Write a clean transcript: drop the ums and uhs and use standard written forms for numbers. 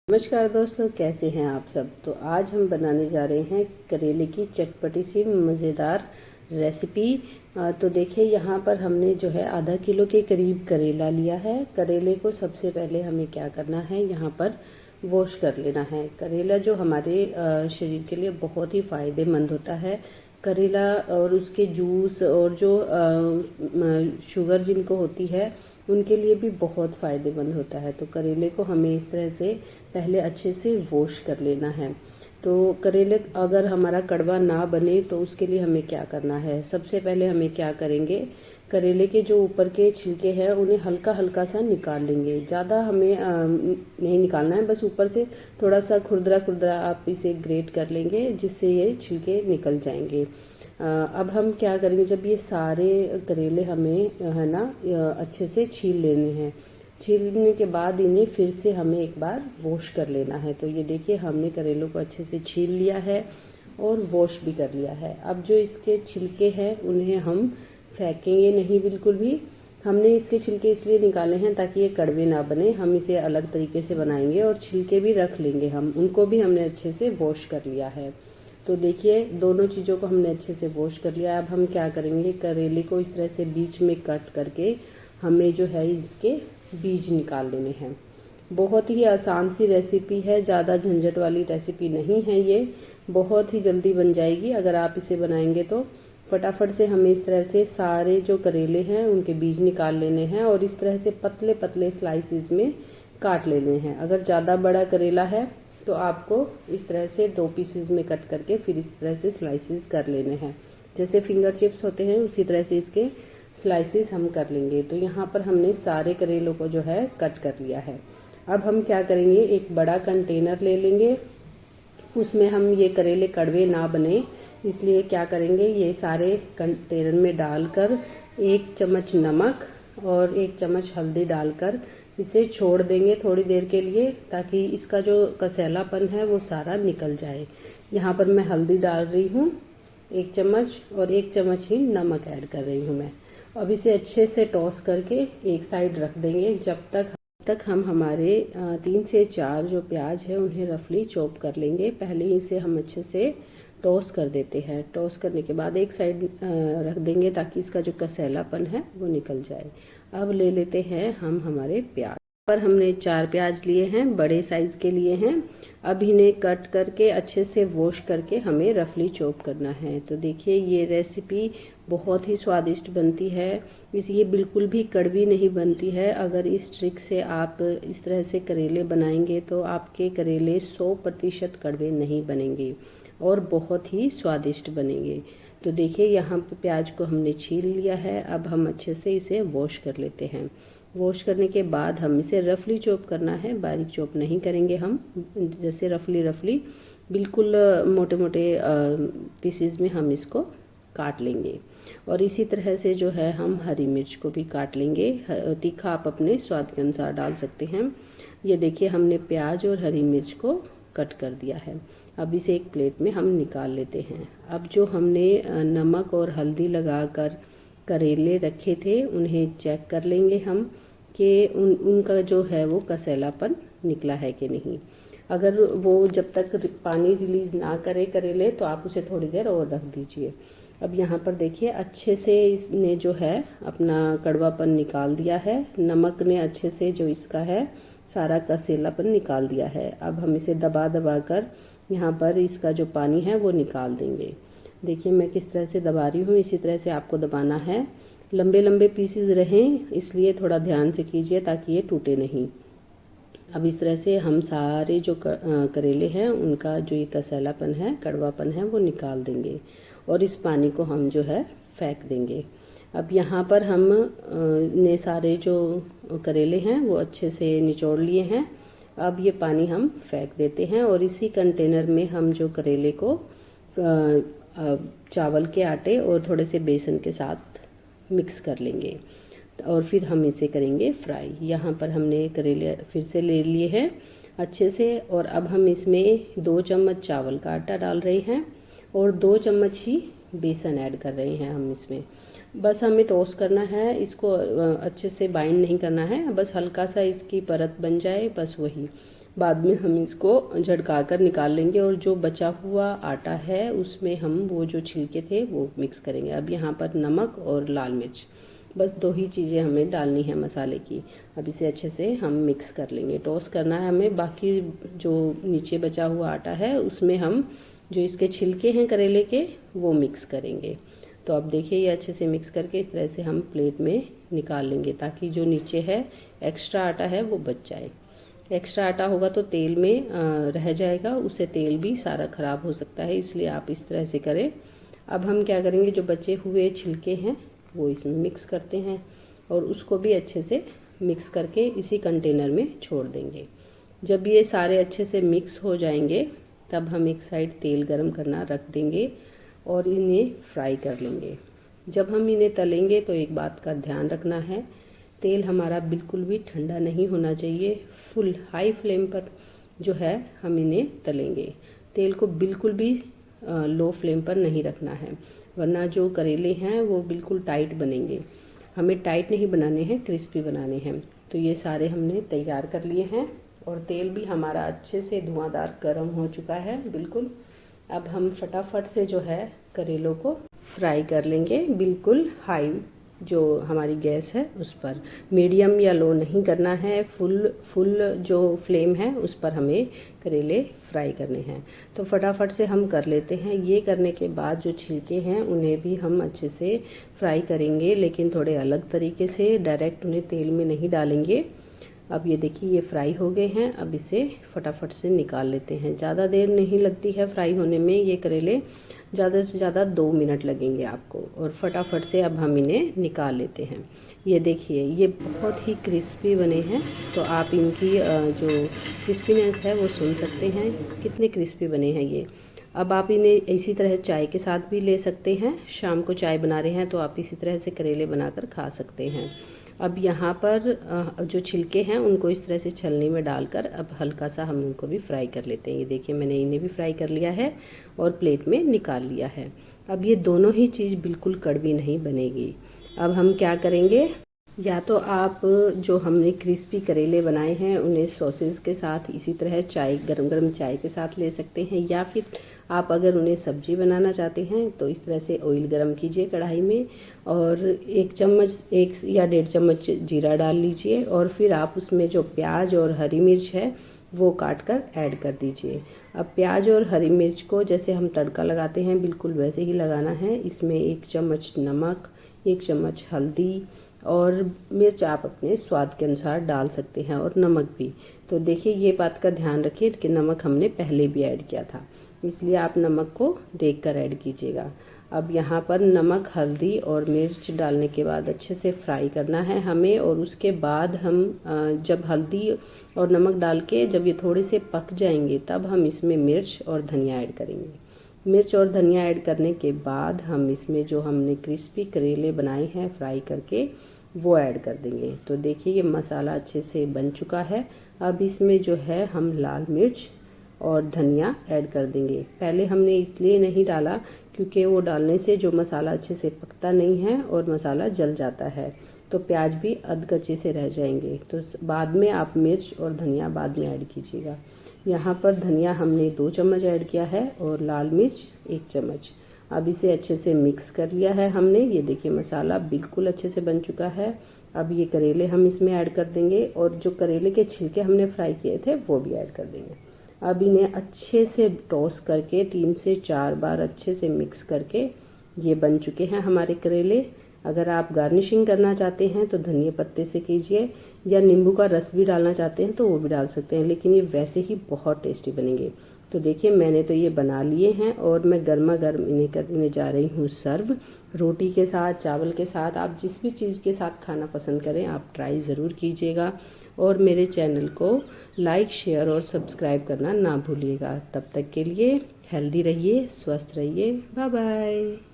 नमस्कार दोस्तों, कैसे हैं आप सब। तो आज हम बनाने जा रहे हैं करेले की चटपटी सी मज़ेदार रेसिपी। तो देखिए, यहाँ पर हमने जो है आधा किलो के करीब करेला लिया है। करेले को सबसे पहले हमें क्या करना है, यहाँ पर वॉश कर लेना है। करेला जो हमारे शरीर के लिए बहुत ही फ़ायदेमंद होता है। करेला और उसके जूस और जो शुगर जिनको होती है उनके लिए भी बहुत फ़ायदेमंद होता है। तो करेले को हमें इस तरह से पहले अच्छे से वॉश कर लेना है। तो करेले अगर हमारा कड़वा ना बने तो उसके लिए हमें क्या करना है, सबसे पहले हमें क्या करेंगे, करेले के जो ऊपर के छिलके हैं उन्हें हल्का हल्का सा निकाल लेंगे। ज़्यादा हमें नहीं निकालना है, बस ऊपर से थोड़ा सा खुरदरा खुरदरा आप इसे ग्रेट कर लेंगे जिससे ये छिलके निकल जाएंगे। अब हम क्या करेंगे, जब ये सारे करेले हमें है ना अच्छे से छील लेने हैं। छीलने के बाद इन्हें फिर से हमें एक बार वॉश कर लेना है। तो ये देखिए, हमने करेलों को अच्छे से छील लिया है और वॉश भी कर लिया है। अब जो इसके छिलके हैं उन्हें हम फेंकेंगे नहीं बिल्कुल भी। हमने इसके छिलके इसलिए निकाले हैं ताकि ये कड़वे ना बने। हम इसे अलग तरीके से बनाएंगे और छिलके भी रख लेंगे, हम उनको भी हमने अच्छे से वॉश कर लिया है। तो देखिए, दोनों चीज़ों को हमने अच्छे से वॉश कर लिया। अब हम क्या करेंगे, करेले को इस तरह से बीच में कट करके हमें जो है इसके बीज निकाल लेने हैं। बहुत ही आसान सी रेसिपी है, ज़्यादा झंझट वाली रेसिपी नहीं है ये। बहुत ही जल्दी बन जाएगी अगर आप इसे बनाएंगे तो। फटाफट से हमें इस तरह से सारे जो करेले हैं उनके बीज निकाल लेने हैं और इस तरह से पतले पतले स्लाइसिस में काट लेने हैं। अगर ज़्यादा बड़ा करेला है तो आपको इस तरह से 2 पीसेस में कट करके फिर इस तरह से स्लाइसिस कर लेने हैं। जैसे फिंगर चिप्स होते हैं उसी तरह से इसके स्लाइसिस हम कर लेंगे। तो यहाँ पर हमने सारे करेलों को जो है कट कर लिया है। अब हम क्या करेंगे, एक बड़ा कंटेनर ले लेंगे। उसमें हम ये करेले कड़वे ना बने इसलिए क्या करेंगे, ये सारे कंटेनर में डालकर 1 चम्मच नमक और 1 चम्मच हल्दी डालकर इसे छोड़ देंगे थोड़ी देर के लिए, ताकि इसका जो कसैलापन है वो सारा निकल जाए। यहाँ पर मैं हल्दी डाल रही हूँ 1 चम्मच और 1 चम्मच ही नमक ऐड कर रही हूँ मैं। अब इसे अच्छे से टॉस करके एक साइड रख देंगे जब तक हम हमारे 3 से 4 जो प्याज है उन्हें रफली चॉप कर लेंगे। पहले ही इसे हम अच्छे से टॉस कर देते हैं। टॉस करने के बाद एक साइड रख देंगे ताकि इसका जो कसैलापन है वो निकल जाए। अब ले लेते हैं हम हमारे प्याज। पर हमने 4 प्याज लिए हैं, बड़े साइज़ के लिए हैं। अब इन्हें कट करके अच्छे से वॉश करके हमें रफली चॉप करना है। तो देखिए, ये रेसिपी बहुत ही स्वादिष्ट बनती है। ये बिल्कुल भी कड़वी नहीं बनती है। अगर इस ट्रिक से आप इस तरह से करेले बनाएंगे तो आपके करेले 100% कड़वे नहीं बनेंगे और बहुत ही स्वादिष्ट बनेंगे। तो देखिए, यहाँ पे प्याज को हमने छील लिया है। अब हम अच्छे से इसे वॉश कर लेते हैं। वॉश करने के बाद हम इसे रफली चॉप करना है, बारीक चॉप नहीं करेंगे हम। जैसे रफली बिल्कुल मोटे मोटे पीसेस में हम इसको काट लेंगे। और इसी तरह से जो है हम हरी मिर्च को भी काट लेंगे। तीखा आप अपने स्वाद के अनुसार डाल सकते हैं। ये देखिए, हमने प्याज और हरी मिर्च को कट कर दिया है। अब इसे एक प्लेट में हम निकाल लेते हैं। अब जो हमने नमक और हल्दी लगाकर करेले रखे थे उन्हें चेक कर लेंगे हम कि उनका जो है वो कसैलापन निकला है कि नहीं। अगर वो जब तक पानी रिलीज़ ना करे करेले तो आप उसे थोड़ी देर और रख दीजिए। अब यहाँ पर देखिए, अच्छे से इसने जो है अपना कड़वापन निकाल दिया है। नमक ने अच्छे से जो इसका है सारा कसैलापन निकाल दिया है। अब हम इसे दबा दबा कर यहाँ पर इसका जो पानी है वो निकाल देंगे। देखिए, मैं किस तरह से दबा रही हूँ, इसी तरह से आपको दबाना है। लंबे लंबे पीसेस रहें इसलिए थोड़ा ध्यान से कीजिए ताकि ये टूटे नहीं। अब इस तरह से हम सारे जो करेले हैं उनका जो ये कसैलापन है, कड़वापन है, वो निकाल देंगे और इस पानी को हम जो है फेंक देंगे। अब यहाँ पर हम ने सारे जो करेले हैं वो अच्छे से निचोड़ लिए हैं। अब ये पानी हम फेंक देते हैं और इसी कंटेनर में हम जो करेले को चावल के आटे और थोड़े से बेसन के साथ मिक्स कर लेंगे और फिर हम इसे करेंगे फ्राई। यहाँ पर हमने करेले फिर से ले लिए हैं अच्छे से और अब हम इसमें 2 चम्मच चावल का आटा डाल रहे हैं और 2 चम्मच ही बेसन ऐड कर रहे हैं हम इसमें। बस हमें टोस्ट करना है, इसको अच्छे से बाइंड नहीं करना है, बस हल्का सा इसकी परत बन जाए, बस वही। बाद में हम इसको झटका कर निकाल लेंगे और जो बचा हुआ आटा है उसमें हम वो जो छिलके थे वो मिक्स करेंगे। अब यहाँ पर नमक और लाल मिर्च, बस 2 ही चीज़ें हमें डालनी है मसाले की। अब इसे अच्छे से हम मिक्स कर लेंगे, टॉस करना है हमें। बाकी जो नीचे बचा हुआ आटा है उसमें हम जो इसके छिलके हैं करेले के वो मिक्स करेंगे। तो अब देखिए ये अच्छे से मिक्स करके इस तरह से हम प्लेट में निकाल लेंगे ताकि जो नीचे है एक्स्ट्रा आटा है वो बच जाए। एक्स्ट्रा आटा होगा तो तेल में रह जाएगा, उससे तेल भी सारा ख़राब हो सकता है, इसलिए आप इस तरह से करें। अब हम क्या करेंगे, जो बचे हुए छिलके हैं वो इसमें मिक्स करते हैं और उसको भी अच्छे से मिक्स करके इसी कंटेनर में छोड़ देंगे। जब ये सारे अच्छे से मिक्स हो जाएंगे तब हम एक साइड तेल गरम करना रख देंगे और इन्हें फ्राई कर लेंगे। जब हम इन्हें तलेंगे तो एक बात का ध्यान रखना है, तेल हमारा बिल्कुल भी ठंडा नहीं होना चाहिए। फुल हाई फ्लेम पर जो है हम इन्हें तलेंगे। तेल को बिल्कुल भी लो फ्लेम पर नहीं रखना है, वरना जो करेले हैं वो बिल्कुल टाइट बनेंगे। हमें टाइट नहीं बनाने हैं, क्रिस्पी बनाने हैं। तो ये सारे हमने तैयार कर लिए हैं और तेल भी हमारा अच्छे से धुआंधार गर्म हो चुका है बिल्कुल। अब हम फटाफट से जो है करेलों को फ्राई कर लेंगे, बिल्कुल हाई जो हमारी गैस है उस पर। मीडियम या लो नहीं करना है, फुल जो फ्लेम है उस पर हमें करेले फ्राई करने हैं। तो फटाफट से हम कर लेते हैं। ये करने के बाद जो छिलके हैं उन्हें भी हम अच्छे से फ्राई करेंगे, लेकिन थोड़े अलग तरीके से, डायरेक्ट उन्हें तेल में नहीं डालेंगे। अब ये देखिए ये फ्राई हो गए हैं। अब इसे फटाफट से निकाल लेते हैं। ज़्यादा देर नहीं लगती है फ्राई होने में, ये करेले ज़्यादा से ज़्यादा 2 मिनट लगेंगे आपको। और फटाफट से अब हम इन्हें निकाल लेते हैं। ये देखिए ये बहुत ही क्रिस्पी बने हैं, तो आप इनकी जो क्रिस्पीनेस है वो सुन सकते हैं, कितने क्रिस्पी बने हैं ये। अब आप इन्हें इसी तरह चाय के साथ भी ले सकते हैं। शाम को चाय बना रहे हैं तो आप इसी तरह से करेले बनाकर खा सकते हैं। अब यहाँ पर जो छिलके हैं उनको इस तरह से छलनी में डालकर अब हल्का सा हम उनको भी फ्राई कर लेते हैं। ये देखिए मैंने इन्हें भी फ्राई कर लिया है और प्लेट में निकाल लिया है। अब ये दोनों ही चीज़ बिल्कुल कड़वी नहीं बनेगी। अब हम क्या करेंगे, या तो आप जो हमने क्रिस्पी करेले बनाए हैं उन्हें सॉसेस के साथ इसी तरह चाय, गरम गरम चाय के साथ ले सकते हैं, या फिर आप अगर उन्हें सब्जी बनाना चाहते हैं तो इस तरह से ऑयल गरम कीजिए कढ़ाई में और 1 चम्मच 1 या 1.5 चम्मच जीरा डाल लीजिए और फिर आप उसमें जो प्याज और हरी मिर्च है वो काट कर ऐड कर दीजिए। अब प्याज और हरी मिर्च को जैसे हम तड़का लगाते हैं बिल्कुल वैसे ही लगाना है। इसमें 1 चम्मच नमक, 1 चम्मच हल्दी और मिर्च आप अपने स्वाद के अनुसार डाल सकते हैं, और नमक भी। तो देखिए ये बात का ध्यान रखिए कि नमक हमने पहले भी ऐड किया था, इसलिए आप नमक को देखकर ऐड कीजिएगा। अब यहाँ पर नमक, हल्दी और मिर्च डालने के बाद अच्छे से फ्राई करना है हमें, और उसके बाद हम जब हल्दी और नमक डाल के जब ये थोड़े से पक जाएंगे तब हम इसमें मिर्च और धनिया ऐड करेंगे। मिर्च और धनिया ऐड करने के बाद हम इसमें जो हमने क्रिस्पी करेले बनाए हैं फ्राई करके वो ऐड कर देंगे। तो देखिए ये मसाला अच्छे से बन चुका है। अब इसमें जो है हम लाल मिर्च और धनिया ऐड कर देंगे। पहले हमने इसलिए नहीं डाला क्योंकि वो डालने से जो मसाला अच्छे से पकता नहीं है और मसाला जल जाता है, तो प्याज भी अधकच्चे से रह जाएंगे। तो बाद में आप मिर्च और धनिया बाद में ऐड कीजिएगा। यहाँ पर धनिया हमने 2 चम्मच ऐड किया है और लाल मिर्च 1 चम्मच। अब इसे अच्छे से मिक्स कर लिया है हमने। ये देखिए मसाला बिल्कुल अच्छे से बन चुका है। अब ये करेले हम इसमें ऐड कर देंगे और जो करेले के छिलके हमने फ्राई किए थे वो भी ऐड कर देंगे। अब इन्हें अच्छे से टॉस करके 3 से 4 बार अच्छे से मिक्स करके ये बन चुके हैं हमारे करेले। अगर आप गार्निशिंग करना चाहते हैं तो धनिया पत्ते से कीजिए, या नींबू का रस भी डालना चाहते हैं तो वो भी डाल सकते हैं, लेकिन ये वैसे ही बहुत टेस्टी बनेंगे। तो देखिए मैंने तो ये बना लिए हैं और मैं गर्मा गर्म इन्हें करने जा रही हूँ सर्व, रोटी के साथ, चावल के साथ, आप जिस भी चीज़ के साथ खाना पसंद करें आप ट्राई ज़रूर कीजिएगा। और मेरे चैनल को लाइक, शेयर और सब्सक्राइब करना ना भूलिएगा। तब तक के लिए हेल्दी रहिए, स्वस्थ रहिए। Bye bye.